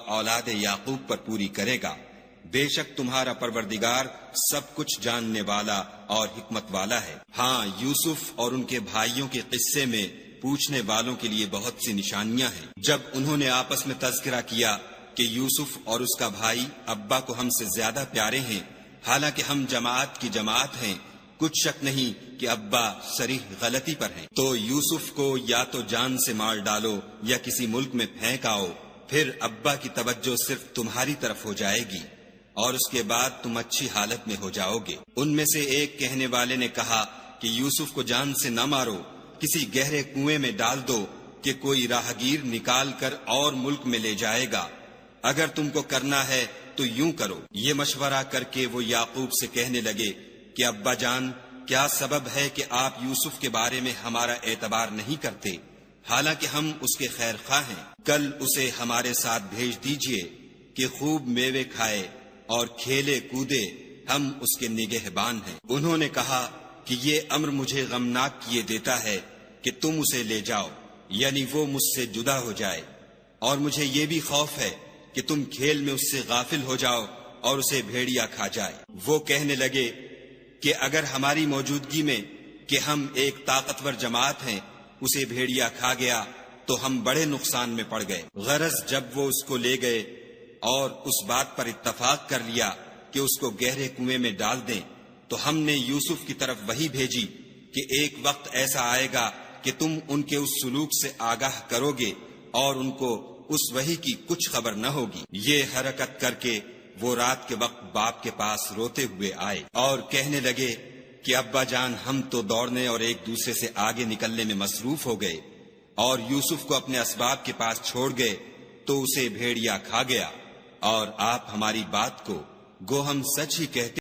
اولاد یعقوب پر پوری کرے گا۔ بے شک تمہارا پروردگار سب کچھ جاننے والا اور حکمت والا ہے۔ ہاں، یوسف اور ان کے بھائیوں کے قصے میں پوچھنے والوں کے لیے بہت سی نشانیاں ہیں۔ جب انہوں نے آپس میں تذکرہ کیا کہ یوسف اور اس کا بھائی ابا کو ہم سے زیادہ پیارے ہیں، حالانکہ ہم جماعت کی جماعت ہیں، کچھ شک نہیں کہ ابا صریح غلطی پر ہیں، تو یوسف کو یا تو جان سے مار ڈالو یا کسی ملک میں پھینک آؤ، پھر ابا کی توجہ صرف تمہاری طرف ہو جائے گی اور اس کے بعد تم اچھی حالت میں ہو جاؤ گے۔ ان میں سے ایک کہنے والے نے کہا کہ یوسف کو جان سے نہ مارو، کسی گہرے کنویں میں ڈال دو کہ کوئی راہگیر نکال کر اور ملک میں لے جائے گا۔ اگر تم کو کرنا ہے تو یوں کرو۔ یہ مشورہ کر کے وہ یعقوب سے کہنے لگے کہ ابا جان، کیا سبب ہے کہ آپ یوسف کے بارے میں ہمارا اعتبار نہیں کرتے، حالانکہ ہم اس کے خیر خواہ ہیں؟ کل اسے ہمارے ساتھ بھیج دیجئے کہ خوب میوے کھائے اور کھیلے کودے، ہم اس کے نگہبان ہیں۔ انہوں نے کہا کہ یہ امر مجھے غمناک کیے دیتا ہے کہ تم اسے لے جاؤ، یعنی وہ مجھ سے جدا ہو جائے، اور مجھے یہ بھی خوف ہے کہ تم کھیل میں اس سے غافل ہو جاؤ اور اسے بھیڑیا کھا جائے۔ وہ کہنے لگے کہ اگر ہماری موجودگی میں کہ ہم ایک طاقتور جماعت ہیں اسے بھیڑیا کھا گیا تو ہم بڑے نقصان میں پڑ گئے۔ غرض جب وہ اس کو لے گئے اور اس بات پر اتفاق کر لیا کہ اس کو گہرے کنویں میں ڈال دیں، تو ہم نے یوسف کی طرف وحی بھیجی کہ ایک وقت ایسا آئے گا کہ تم ان کے اس سلوک سے آگاہ کرو گے اور ان کو اس وحی کی کچھ خبر نہ ہوگی۔ یہ حرکت کر کے وہ رات کے وقت باپ کے پاس روتے ہوئے آئے اور کہنے لگے کہ ابا جان، ہم تو دوڑنے اور ایک دوسرے سے آگے نکلنے میں مصروف ہو گئے اور یوسف کو اپنے اسباب کے پاس چھوڑ گئے تو اسے بھیڑیا کھا گیا، اور آپ ہماری بات کو گو ہم سچ ہی کہتے